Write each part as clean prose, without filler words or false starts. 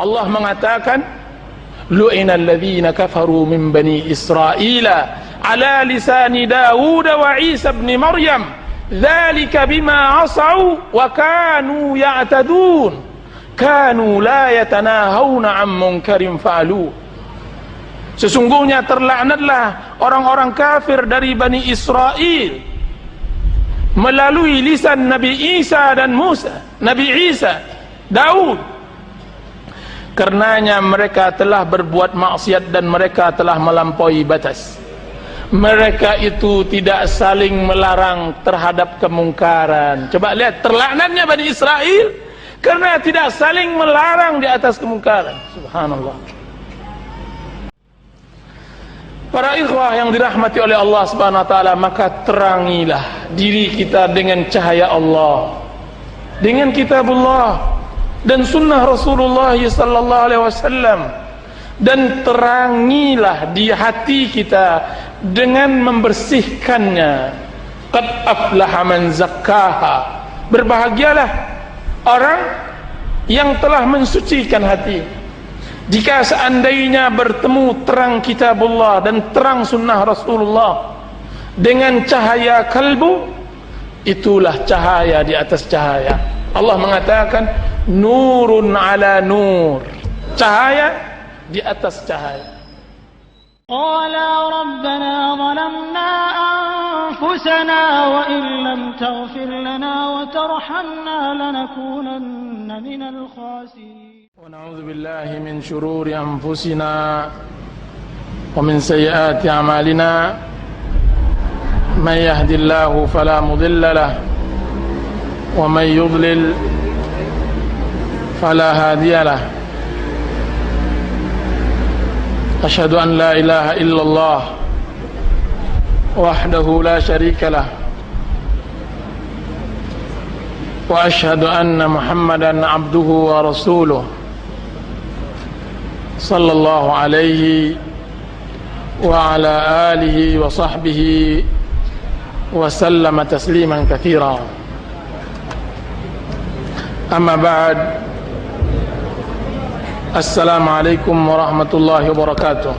Allah mengatakan, lu'ina alladhina kafaru min bani Israila ala lisani Dawud wa Isa ibn Maryam dzalika bima asau wa kanu ya'tadun kanu la yatanahawna 'an munkarin fa'alu. Sesungguhnya terlaknatlah orang-orang kafir dari Bani Israel melalui lisan Nabi Isa dan Musa, Nabi Isa, Daud. Karenanya mereka telah berbuat maksiat dan mereka telah melampaui batas. Mereka itu tidak saling melarang terhadap kemungkaran. Coba lihat, terlaknatnya Bani Israel karena tidak saling melarang di atas kemungkaran. Subhanallah. Para ikhwah yang dirahmati oleh Allah Subhanahu wa taala, maka terangilah diri kita dengan cahaya Allah, dengan kitabullah dan sunnah Rasulullah sallallahu alaihi wasallam, dan terangilah di hati kita dengan membersihkannya. Qad aflaha man zakkaha, berbahagialah orang yang telah mensucikan hati. Jika seandainya bertemu terang kitabullah dan terang sunnah Rasulullah dengan cahaya kalbu, itulah cahaya di atas cahaya. Allah mengatakan nurun ala nur, cahaya di atas cahaya. Qala rabbana zalamna anfusana wa in lam taghfir lana wa tarhamna lanakunanna minal khasirin. Wa na'udzu billahi min shururi anfusina wa min sayyiati a'malina. Man yahdihillahu fala mudilla lahu wa man yudlil fala hadiya lahu. Asyhadu an la ilaha illallah wahdahu la syarika lah wa asyhadu anna Muhammadan abduhu wa rasuluh sallallahu alaihi wa ala alihi wa sahbihi wa sallama tasliman katsira. Amma ba'd. Assalamualaikum warahmatullahi wabarakatuh.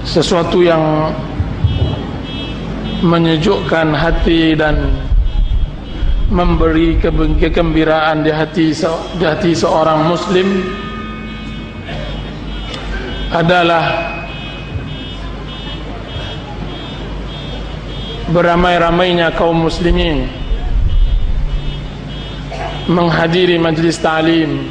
Sesuatu yang menyejukkan hati dan memberi kegembiraan di hati seorang muslim adalah beramai-ramainya kaum muslimin menghadiri majlis ta'lim,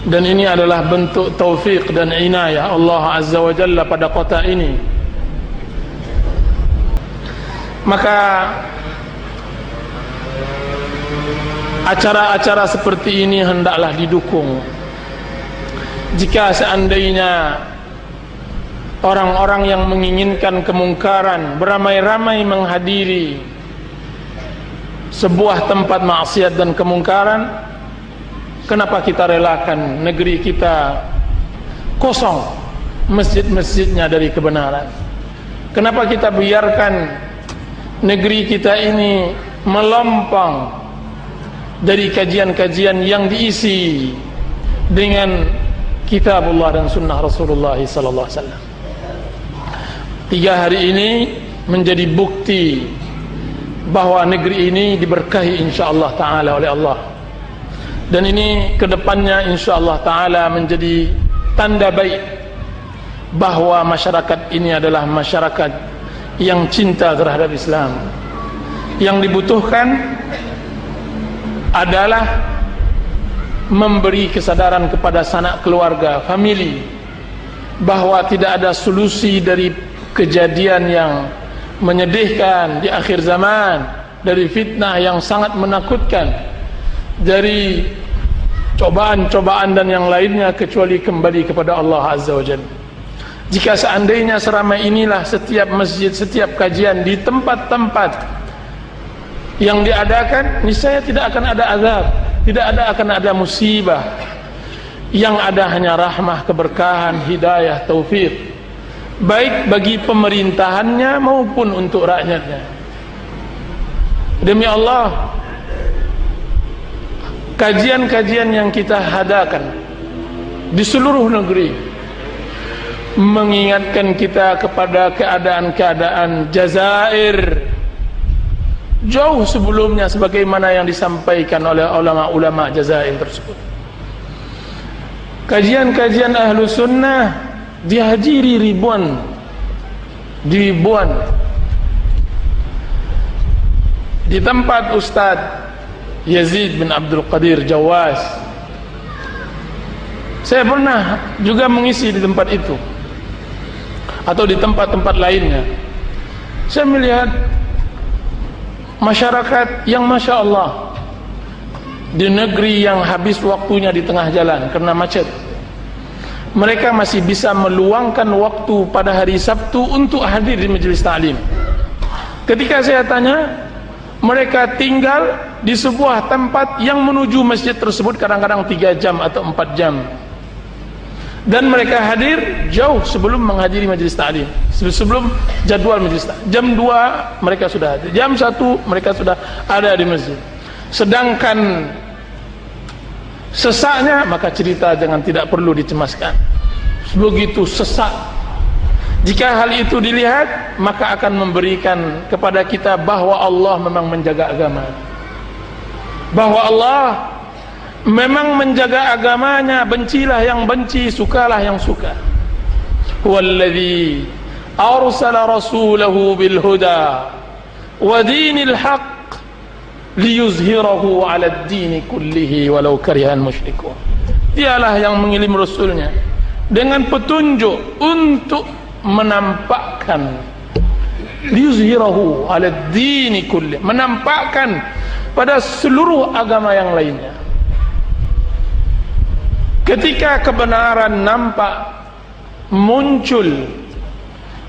dan ini adalah bentuk taufik dan inayah Allah Azza wa Jalla pada kota ini. Maka acara-acara seperti ini hendaklah didukung. Jika seandainya orang-orang yang menginginkan kemungkaran beramai-ramai menghadiri sebuah tempat maksiat dan kemungkaran, kenapa kita relakan negeri kita kosong masjid-masjidnya dari kebenaran? Kenapa kita biarkan negeri kita ini melompong dari kajian-kajian yang diisi dengan kitabullah dan sunnah Rasulullah sallallahu alaihi wasallam? 3 hari ini menjadi bukti bahwa negeri ini diberkahi insyaallah ta'ala oleh Allah, dan ini kedepannya insyaallah ta'ala menjadi tanda baik bahwa masyarakat ini adalah masyarakat yang cinta terhadap Islam. Yang dibutuhkan adalah memberi kesadaran kepada sanak keluarga, famili, bahwa tidak ada solusi dari kejadian yang menyedihkan di akhir zaman, dari fitnah yang sangat menakutkan, dari cobaan-cobaan dan yang lainnya, kecuali kembali kepada Allah Azza wa Jalla. Jika seandainya seramai inilah setiap masjid, setiap kajian di tempat-tempat yang diadakan, niscaya tidak akan ada azab, tidak akan ada musibah. Yang ada hanya rahmah, keberkahan, hidayah, taufik. baik bagi pemerintahannya maupun untuk rakyatnya. Demi Allah, kajian-kajian yang kita adakan di seluruh negeri mengingatkan kita kepada keadaan-keadaan Jazair jauh sebelumnya, sebagaimana yang disampaikan oleh ulama-ulama Jazair tersebut. Kajian-kajian ahlu sunnah dihadiri ribuan di tempat Ustaz Yazid bin Abdul Qadir Jawas. Saya pernah juga mengisi di tempat itu atau di tempat-tempat lainnya. Saya melihat masyarakat yang Masya Allah, di negeri yang habis waktunya di tengah jalan karena macet, mereka masih bisa meluangkan waktu pada hari Sabtu untuk hadir di majelis ta'lim. Ketika saya tanya, mereka tinggal di sebuah tempat yang menuju masjid tersebut kadang-kadang 3 jam atau 4 jam, dan mereka hadir jauh sebelum menghadiri majelis ta'lim, sebelum jadwal majelis ta'lim. Jam 2 mereka sudah hadir, jam 1 mereka sudah ada di masjid. Sedangkan sesaknya, maka cerita jangan, tidak perlu dicemaskan. Begitu sesak. Jika hal itu dilihat, maka akan memberikan kepada kita bahwa Allah memang menjaga agama, bahwa Allah memang menjaga agamanya. Bencilah yang benci, sukalah yang suka. Huwallazi arsala rasulahu bil huda wa dinil haqq liyuzhirahu 'ala ad-din kullihi walau karihal musyrikun. Dialah yang mengirim rasulnya dengan petunjuk untuk menampakkan, liyuzhirahu 'ala ad-din kullihi, menampakkan pada seluruh agama yang lainnya. Ketika kebenaran nampak muncul,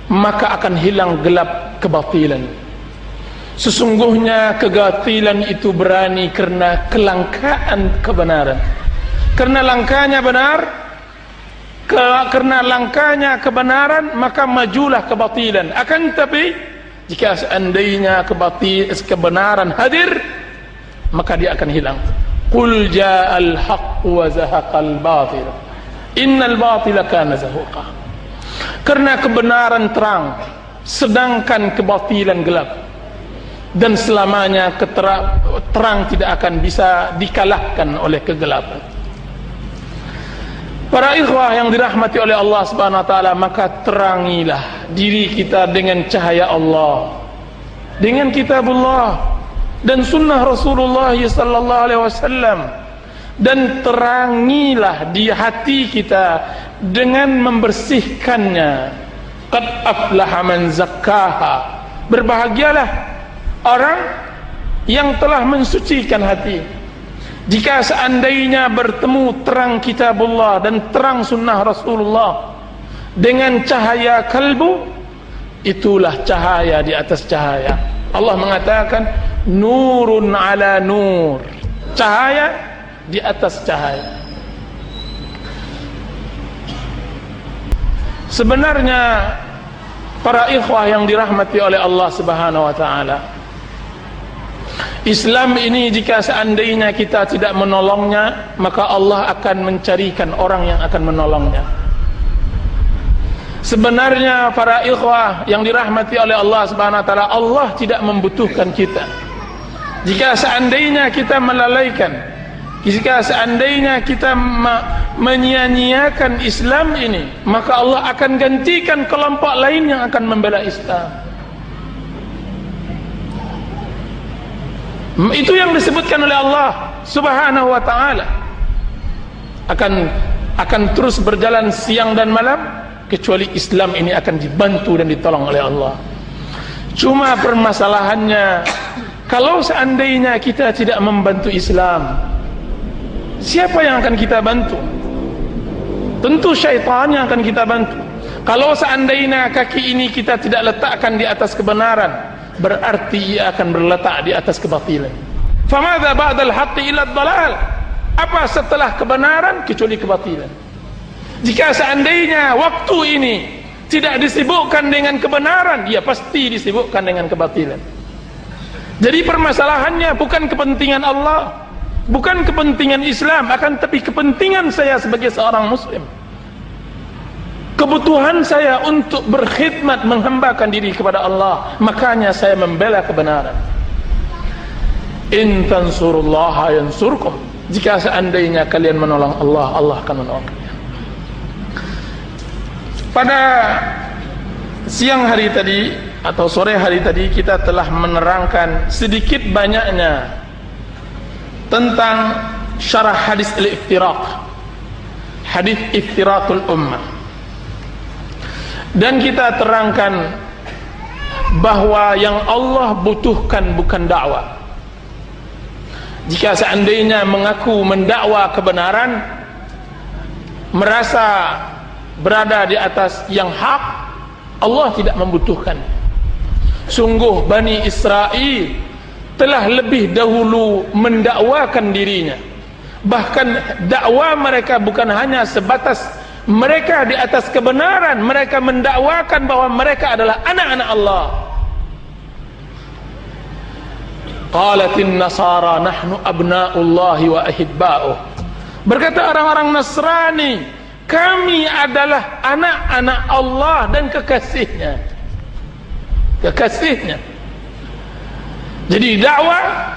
maka akan hilang gelap kebatilan. Sesungguhnya kebatilan itu berani karena kelangkaan kebenaran. Karena langkanya benar, karena langkanya kebenaran, maka majulah kebatilan. Akan tetapi jika seandainya kebenaran hadir, maka dia akan hilang. Qul ja'al haqq wa zahaqal batil innal batila kana zahuqa. Karena kebenaran terang, sedangkan kebatilan gelap, dan selamanya terang tidak akan bisa dikalahkan oleh kegelapan. Para ikhwah yang dirahmati oleh Allah Subhanahu wa taala, maka terangilah diri kita dengan cahaya Allah, dengan kitabullah dan sunnah Rasulullah sallallahu alaihi wasallam, dan terangilah di hati kita dengan membersihkannya. Qad aflaha man zakkaha, berbahagialah orang yang telah mensucikan hati. Jika seandainya bertemu terang kitabullah dan terang sunnah Rasulullah dengan cahaya kalbu, itulah cahaya di atas cahaya. Allah mengatakan nurun ala nur, cahaya di atas cahaya. Sebenarnya para ikhwah yang dirahmati oleh Allah Subhanahu wa taala, Islam ini jika seandainya kita tidak menolongnya, maka Allah akan mencarikan orang yang akan menolongnya. Sebenarnya para ikhwah yang dirahmati oleh Allah Subhanahu wa taala, Allah tidak membutuhkan kita. Jika seandainya kita melalaikan, jika seandainya kita menyia-nyiakan Islam ini, maka Allah akan gantikan kelompok lain yang akan membela Islam. Itu yang disebutkan oleh Allah Subhanahu wa taala. Akan terus berjalan siang dan malam, kecuali Islam ini akan dibantu dan ditolong oleh Allah. Cuma permasalahannya, kalau seandainya kita tidak membantu Islam, siapa yang akan kita bantu? Tentu syaitan yang akan kita bantu. Kalau seandainya kaki ini kita tidak letakkan di atas kebenaran, berarti ia akan berletak di atas kebatilan. Famadza ba'dal haqqi illa ad-dhalal? Apa setelah kebenaran kecuali kebatilan? Jika seandainya waktu ini tidak disibukkan dengan kebenaran, dia pasti disibukkan dengan kebatilan. Jadi permasalahannya bukan kepentingan Allah, bukan kepentingan Islam, akan tapi kepentingan saya sebagai seorang muslim, kebutuhan saya untuk berkhidmat menghambakan diri kepada Allah. Makanya saya membela kebenaran. In tansurullaha yansurkum, jika seandainya kalian menolong Allah, Allah akan menolong kalian. Pada siang hari tadi atau sore hari tadi kita telah menerangkan sedikit banyaknya tentang syarah hadis al-iftiraq, hadis iftiraqul ummah, dan kita terangkan bahwa yang Allah butuhkan bukan dakwah. Jika seandainya mengaku mendakwa kebenaran, merasa berada di atas yang hak, Allah tidak membutuhkan. Sungguh Bani Israel telah lebih dahulu mendakwakan dirinya. Bahkan dakwah mereka bukan hanya sebatas mereka di atas kebenaran, mereka mendakwakan bahwa mereka adalah anak-anak Allah. Qalatin nasara nahnu abna'ullahi wa ahibba'uh. Berkata orang-orang Nasrani, kami adalah anak-anak Allah dan kekasihnya. Kekasihnya. Jadi dakwah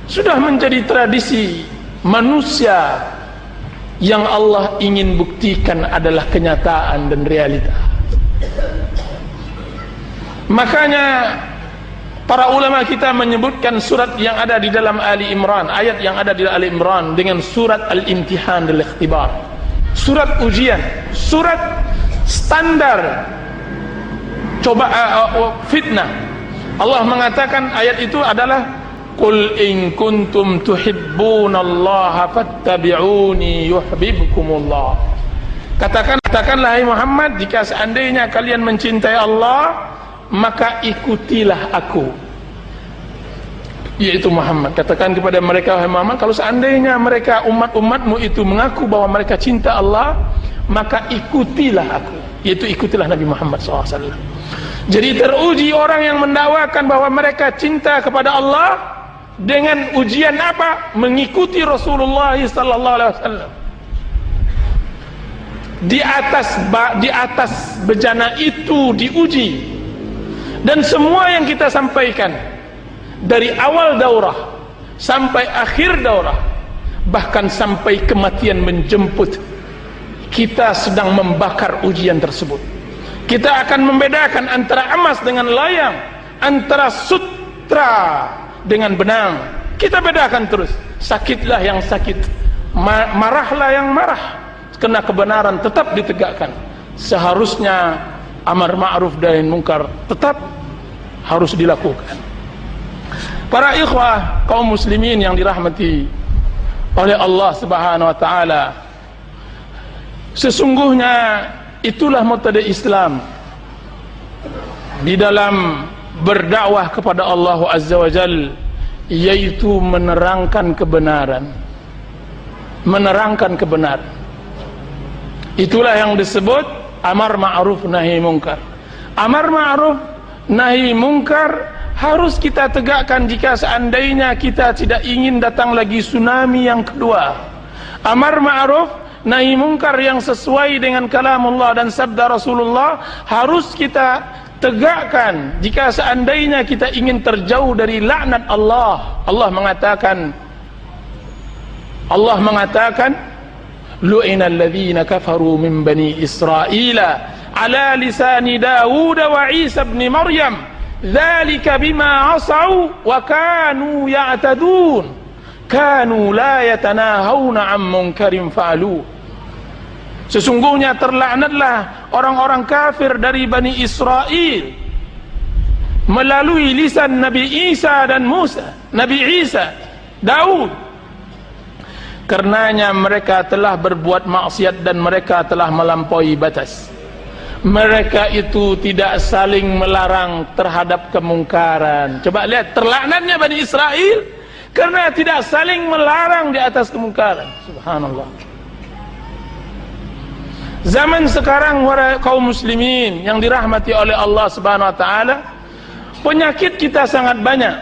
sudah menjadi tradisi manusia yang Allah ingin buktikan adalah kenyataan dan realita. Makanya para ulama kita menyebutkan surat yang ada di dalam Ali Imran, ayat yang ada di Ali Imran dengan surat al-imtihan dan al-ikhtibar, surat ujian, surat standar fitnah. Allah mengatakan ayat itu adalah qul in kuntum tuhibbunallaha fattabi'uni yuhibbukumullah. Katakanlah hai Muhammad, jika seandainya kalian mencintai Allah, maka ikutilah aku, yaitu Muhammad. Katakan kepada mereka, wahai Muhammad, kalau seandainya mereka umat-umatmu itu mengaku bahwa mereka cinta Allah, maka ikutilah aku, yaitu ikutilah Nabi Muhammad SAW. Jadi teruji orang yang mendakwakan bahwa mereka cinta kepada Allah dengan ujian apa? Mengikuti Rasulullah SAW. Di atas bejana itu diuji. Dan semua yang kita sampaikan dari awal daurah sampai akhir daurah, bahkan sampai kematian menjemput, kita sedang membakar ujian tersebut. Kita akan membedakan antara emas dengan layang, antara sutra dengan benang. Kita bedakan terus. Sakitlah yang sakit, marahlah yang marah, karena kebenaran tetap ditegakkan. Seharusnya amar ma'ruf dan munkar tetap harus dilakukan. Para ikhwah kaum muslimin yang dirahmati oleh Allah Subhanahu wa taala, sesungguhnya itulah metode Islam di dalam berdakwah kepada Allah Azza wa Jalla, yaitu menerangkan kebenaran. Menerangkan kebenaran. Itulah yang disebut amar ma'ruf nahi munkar. Amar ma'ruf nahi munkar harus kita tegakkan jika seandainya kita tidak ingin datang lagi tsunami yang kedua. Amar ma'ruf nahi munkar yang sesuai dengan kalamullah dan sabda Rasulullah harus kita tegakkan jika seandainya kita ingin terjauh dari laknat Allah. Allah mengatakan lu'ina alladhina kafaru min bani Israila ala lisani Dawud wa Isa ibn Maryam dzalika bima asau wa kanu ya'tadun kanu la yatanahawna 'an munkarin fa'alu. Sesungguhnya terlaknatlah orang-orang kafir dari Bani Israel melalui lisan Nabi Isa dan Musa, Nabi Isa, Daud. Karenanya mereka telah berbuat maksiat dan mereka telah melampaui batas. Mereka itu tidak saling melarang terhadap kemungkaran. Coba lihat terlaknatnya Bani Israel karena tidak saling melarang di atas kemungkaran. Subhanallah. Zaman sekarang kaum muslimin yang dirahmati oleh Allah Subhanahu wa taala, penyakit kita sangat banyak.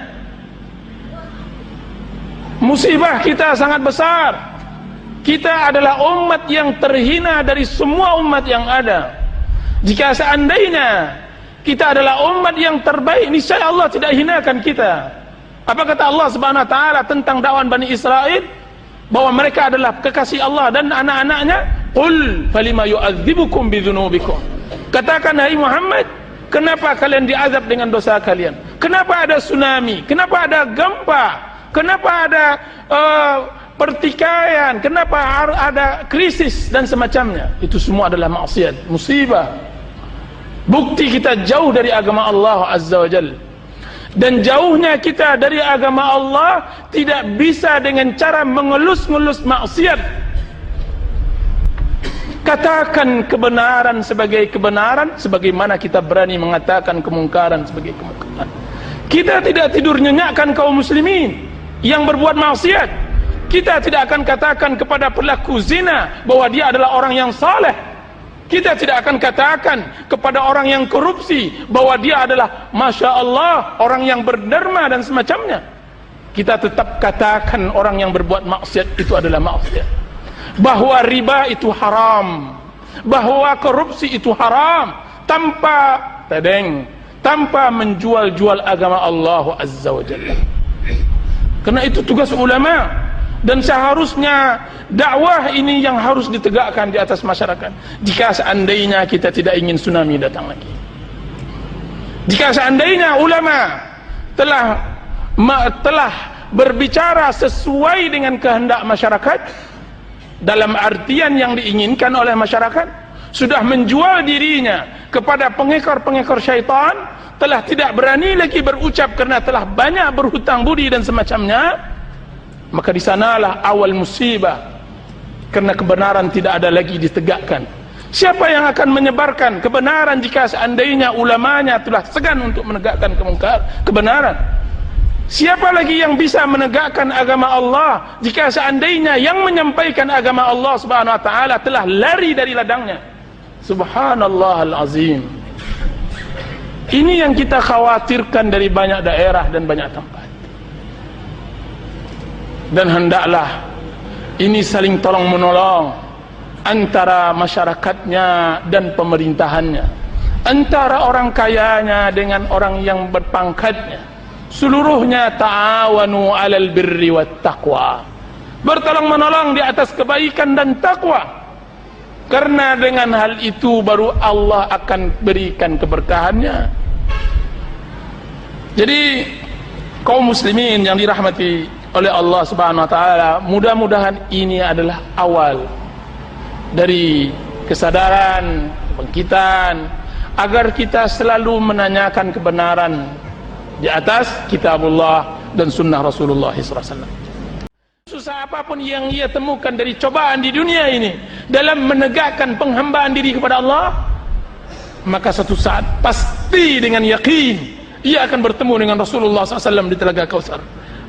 Musibah kita sangat besar. Kita adalah umat yang terhina dari semua umat yang ada. Jika seandainya kita adalah umat yang terbaik, niscaya Allah tidak hinakan kita. Apa kata Allah Subhanahu wa taala tentang dakwaan Bani Israel? Bahwa mereka adalah kekasih Allah dan anak-anaknya. Qul falima yu'adzibukum bidzunubikum. Katakan hai Muhammad, kenapa kalian diazab dengan dosa kalian? Kenapa ada tsunami? Kenapa ada gempa? Kenapa ada pertikaian? Kenapa ada krisis dan semacamnya? Itu semua adalah maksiat, musibah. Bukti kita jauh dari agama Allah Azza wa Jalla. Dan jauhnya kita dari agama Allah tidak bisa dengan cara mengelus-ngelus maksiat. Katakan kebenaran sebagai kebenaran, sebagaimana kita berani mengatakan kemungkaran sebagai kemungkaran. Kita tidak tidur nyenyakkan kaum muslimin yang berbuat maksiat. Kita tidak akan katakan kepada pelaku zina bahwa dia adalah orang yang saleh. Kita tidak akan katakan kepada orang yang korupsi bahwa dia adalah Masya Allah, orang yang berderma dan semacamnya. Kita tetap katakan orang yang berbuat maksiat itu adalah maksiat. Bahwa riba itu haram, bahwa korupsi itu haram, tanpa tanpa menjual-jual agama Allah Azza wa Jalla. Karena itu tugas ulama. Dan seharusnya dakwah ini yang harus ditegakkan di atas masyarakat. Jika seandainya kita tidak ingin tsunami datang lagi, jika seandainya ulama telah berbicara sesuai dengan kehendak masyarakat, dalam artian yang diinginkan oleh masyarakat, sudah menjual dirinya kepada pengekor-pengekor syaitan, telah tidak berani lagi berucap karena telah banyak berhutang budi dan semacamnya, maka di sanalah awal musibah, karena kebenaran tidak ada lagi ditegakkan. Siapa yang akan menyebarkan kebenaran jika seandainya ulamanya telah segan untuk menegakkan kebenaran? Siapa lagi yang bisa menegakkan agama Allah jika seandainya yang menyampaikan agama Allah Subhanahu wa taala telah lari dari ladangnya? Subhanallahal azim. Ini yang kita khawatirkan dari banyak daerah dan banyak tempat. Dan hendaklah ini saling tolong menolong antara masyarakatnya dan pemerintahannya, antara orang kayanya dengan orang yang berpangkatnya. Seluruhnya ta'awanu 'alal birri wat taqwa, bertolong menolong di atas kebaikan dan takwa, karena dengan hal itu baru Allah akan berikan keberkahannya. Jadi kaum muslimin yang dirahmati oleh Allah Subhanahu wa taala, mudah-mudahan ini adalah awal dari kesadaran, kebangkitan, agar kita selalu menanyakan kebenaran di atas kitabullah dan sunnah Rasulullah SAW. Susah apapun yang ia temukan dari cobaan di dunia ini dalam menegakkan penghambaan diri kepada Allah, maka satu saat pasti dengan yakin ia akan bertemu dengan Rasulullah SAW di Telaga Kautsar.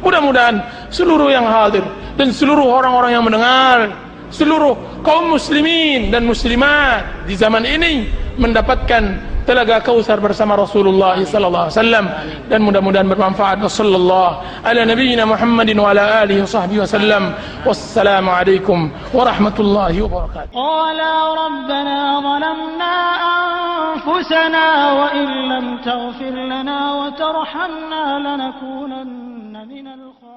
Mudah-mudahan seluruh yang hadir dan seluruh orang-orang yang mendengar, seluruh kaum muslimin dan muslimat di zaman ini mendapatkan Telaga Kautsar bersama Rasulullah sallallahu alaihi wasallam, dan mudah-mudahan bermanfaat. Wassallallahu ala nabiyyina Muhammadin wa ala alihi washabbihi wasallam. Wassalamu alaikum warahmatullahi wabarakatuh. Qala rabbana zalamna anfusana wa in lam taghfir lana wa tarhamna lanakunanna minal khasirin.